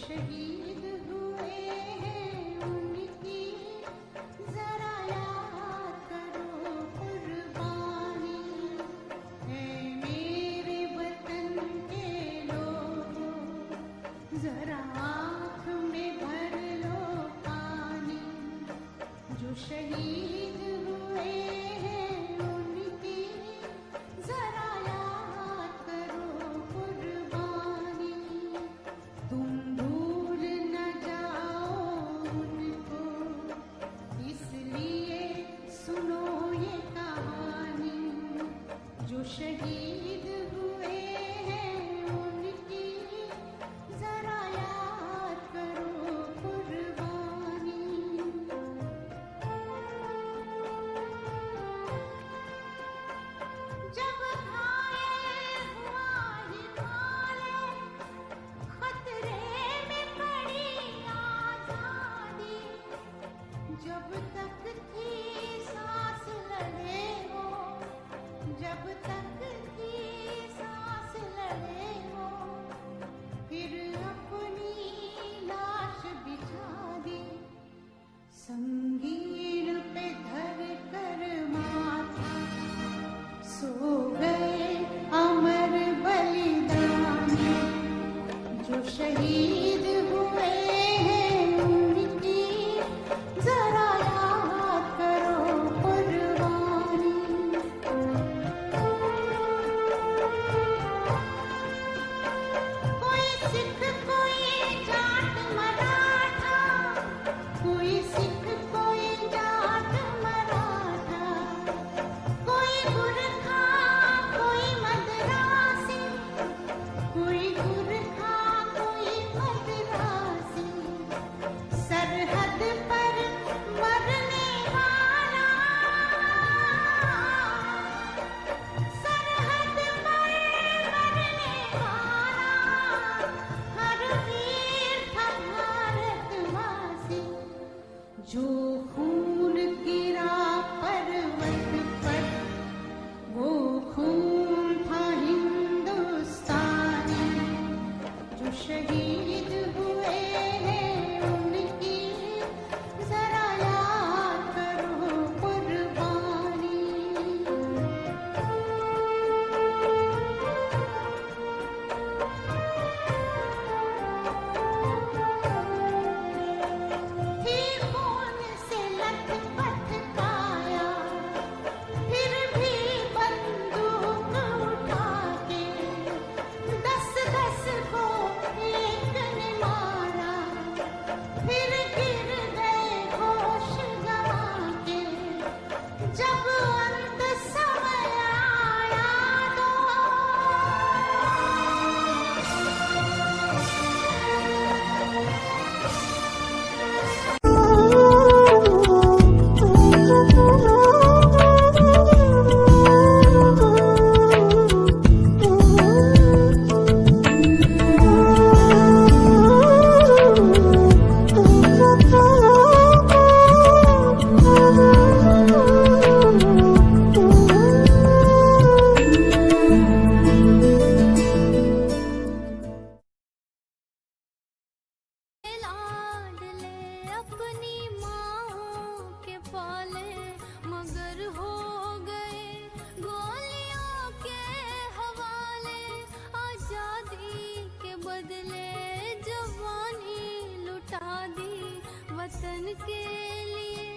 शहीद हुए हैं उनकी जरा याद करो कुर्बानी है मेरे वतन के लोगों, जरा आँख में भर लो पानी। जो शहीद हुए हैं उनकी जरा याद करो कुर्बानी। तुम भूल न जाओ उनको, इसलिए सुनो ये कहानी। जो शहीद हुए हैं उनकी जरा याद करो कुर्बानी। जब घायल हुआ हिमालय, खतरे में पड़ी आजादी। जब तक थी सांस लड़े हो, जब तक थी सांस लड़े हो, फिर अपनी लाश बिछा दी। संगीन पे धर कर माथा सो गए अमर बलिदानी। जो शहीद हुए हैं उनकी जरा याद करो कुर्बानी। कोई सिख कोई जाट मराठा, कोई सिख कोई जाट मराठा, कोई गुरखा कोई मद्रासी, कोई गुरखा कोई मद्रासी। सरहद पर मरने वाला, सरहद पर मरने वाला, हर वीर था भारतवासी। जो खून गिरा पर्वत पर, वो खून था हिंदुस्तानी। जो शहीद हुए हैं उनकी जरा याद करो कुर्बानी। थी खून से लथपथ काया, फिर भी बंदूक उठा के 10-10 को एक ने मारा। फिर गिर गए होश गंवा के, जब अंत समय आया लाडले अपनी माँ के पाले, मगर हो गए गोलियों के हवाले। आजादी के बदले जवानी लुटा दी, वतन के लिए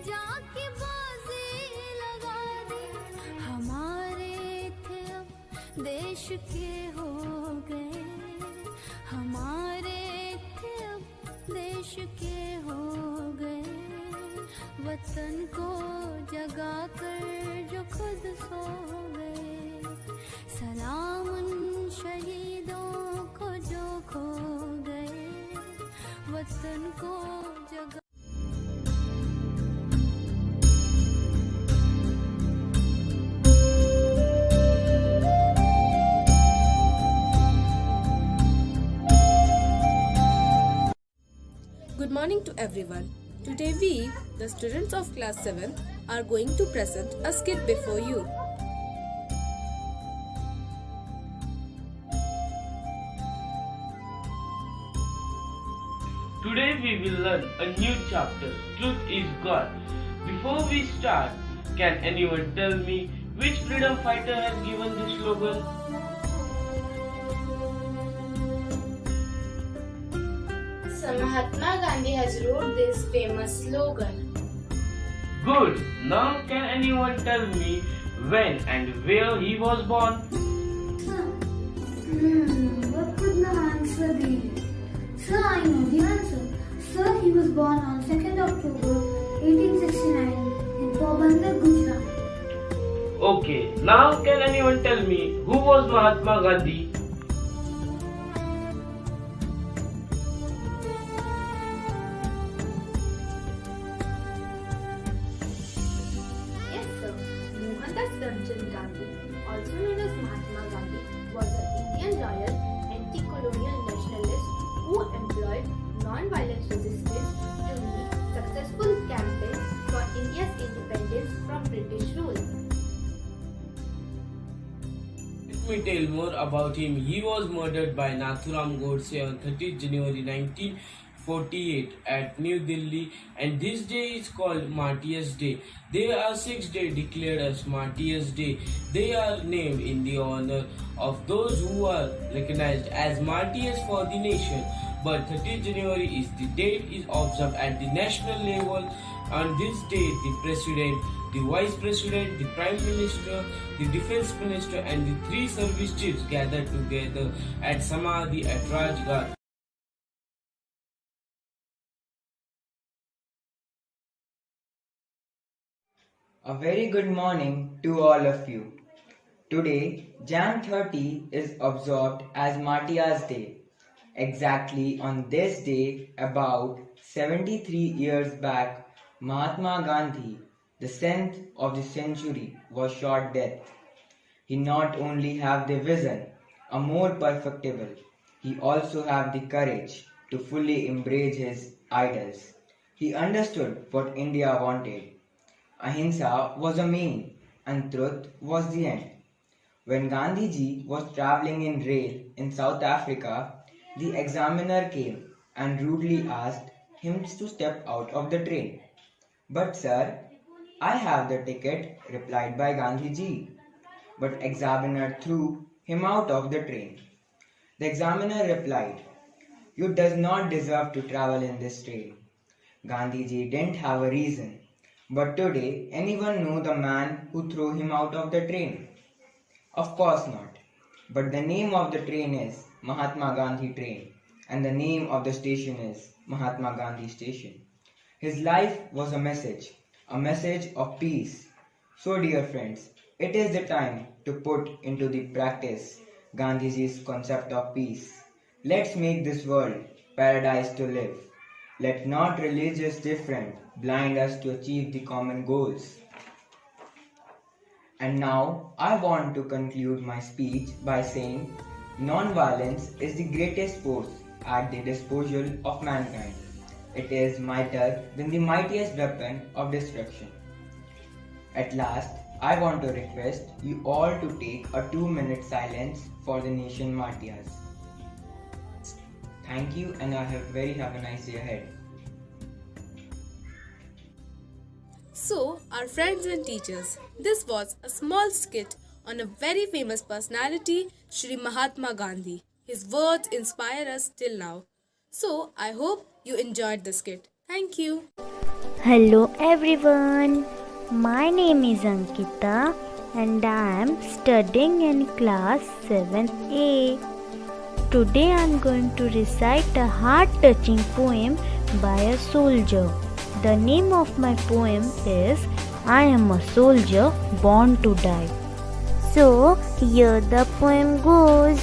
जाके बाजी लगा दी। हमारे थे अब देश के हो गए, हमारे थे अब देश के हो गए। वतन को जगा कर जो खुद सो गए, सलाम उन शहीदों को जो खो गए। वतन को जगा Good morning to everyone. Today we, the students of class 7, are going to present a skit before you. Today we will learn a new chapter, Truth is God. Before we start, can anyone tell me which freedom fighter has given this slogan? So Mahatma Gandhi has wrote this famous slogan. Good. Now can anyone tell me when and where he was born? What could the answer be? Sir, I know the answer. Sir, he was born on 2nd October 1869 in Porbandar, Gujarat. Okay, now can anyone tell me who was Mahatma Gandhi? Yes, sir. Mohandas Karamchand Gandhi, also known as Mahatma Gandhi, was an Indian loyal anti-colonial nationalist who employed non-violent resistance to lead successful campaign for India's independence from British rule. Let me tell more about him. He was murdered by Nathuram Godse on 30th January 1948 at New Delhi, and this day is called Martyrs' Day. There are 6 days declared as Martyrs' Day. They are named in the honor of those who are recognized as martyrs for the nation. But 30th January is the date is observed at the national level. On this day, the President, the Vice President, the Prime Minister, the Defense Minister and the 3 service chiefs gather together at Samadhi at Rajghat. A very good morning to all of you. Today, Jan 30 is observed as Martyrs' Day. Exactly on this day, about 73 years back, Mahatma Gandhi, the 10th of the century, was shot dead. He not only have the vision, a more perfectible, he also have the courage to fully embrace his idols. He understood what India wanted. Ahimsa was a mean and truth was the end. When Gandhiji was travelling in rail in South Africa, the examiner came and rudely asked him to step out of the train. But sir, I have the ticket, replied by Gandhiji. But examiner threw him out of the train. The examiner replied, you does not deserve to travel in this train. Gandhiji didn't have a reason. But today, anyone know the man who threw him out of the train? Of course not. But the name of the train is Mahatma Gandhi train, and the name of the station is Mahatma Gandhi station. His life was a message of peace. So dear friends, it is the time to put into the practice Gandhiji's concept of peace. Let's make this world paradise to live. Let not religious difference blind us to achieve the common goals. And now I want to conclude my speech by saying non-violence is the greatest force at the disposal of mankind. It is mightier than the mightiest weapon of destruction. At last, I want to request you all to take a 2-minute silence for the nation martyrs. Thank you, and have a nice day ahead. So, our friends and teachers, this was a small skit on a very famous personality, Shri Mahatma Gandhi. His words inspire us till now. So, I hope you enjoyed the skit. Thank you. Hello everyone, my name is Ankita and I am studying in class 7A. Today I am going to recite a heart-touching poem by a soldier. The name of my poem is I Am a Soldier Born to Die. So here the poem goes.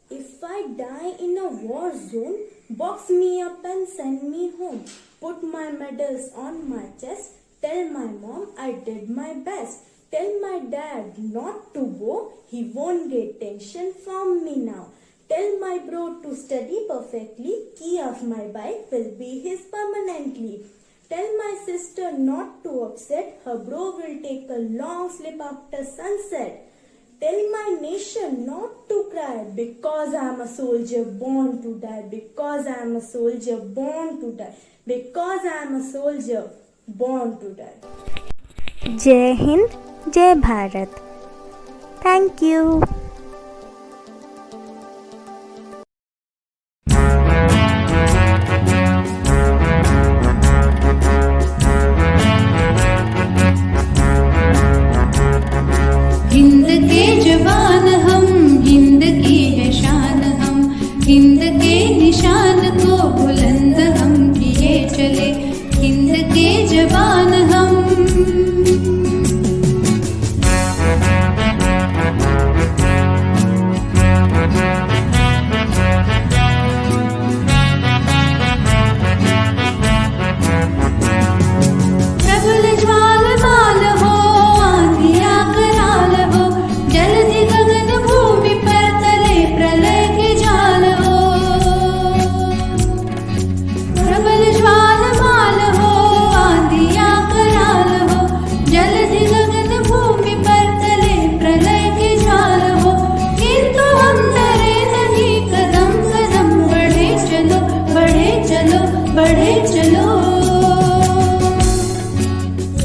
If I die in a war zone, box me up and send me home. Put my medals on my chest. Tell my mom I did my best. Tell my dad not to go. He won't get tension from me now. Tell my bro to study perfectly. Key of my bike will be his permanently. Tell my sister not to upset. Her bro will take a long sleep after sunset. Tell my nation not to cry, because I am a soldier born to die, because I am a soldier born to die, because I am a soldier born to die. जय हिंद, जय Bharat. Thank you. Hind के जवान हम, हिंद की है शान हम, हिंद के निशान को बुलंद हम किए चले, हिंद के जवान हम. प्रबल ज्वाल माल हो, आंधियाँ कराल हो, जलधि गगन भूमि पर तले प्रलय के जाल हो. प्रबल ज्वाल माल हो, आंधियाँ कराल हो, जलधि गगन भूमि पर तले प्रलय के जाल हो. किंतु हम डरे नहीं, कदम कदम बढ़े चलो, बढ़े चलो, बढ़े चलो.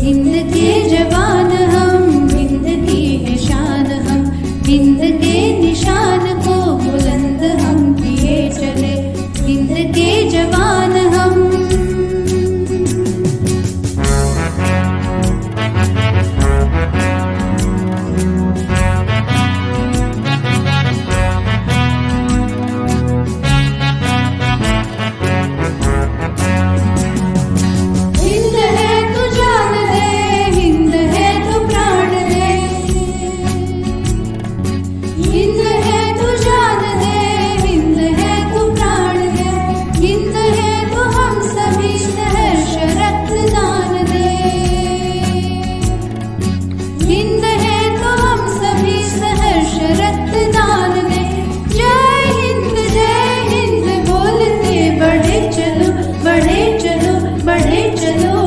हिंद के जवान हम, हिंद की है शान हम, हिंद के निशान को बुलंद हम किए चले, हिंद के जवान हम. हिंद है तो जान है, हिंद है तो प्राण है, हिंद है तो जान है, हिंद है तो प्राण है, हिंद है तो हम सभी सहर्ष रक्तदान दे. हिंद है तो हम सभी सहर्ष रक्तदान दे. जय हिंद बोलते बढ़े चलो, बढ़े चलो, बढ़े चलो.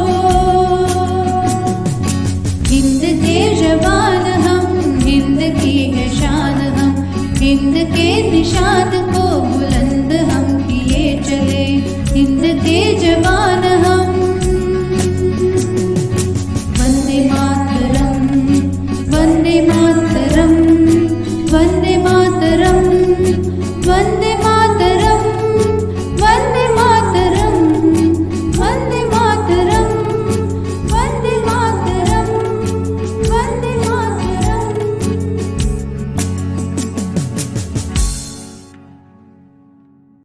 हिंद के जवान हम, हिंद की है शान हम, हिंद के निशान को बुलंद हम किए चले, हिंद के जवान हम. वंदे मातरम, वंदे मातरम, वंदे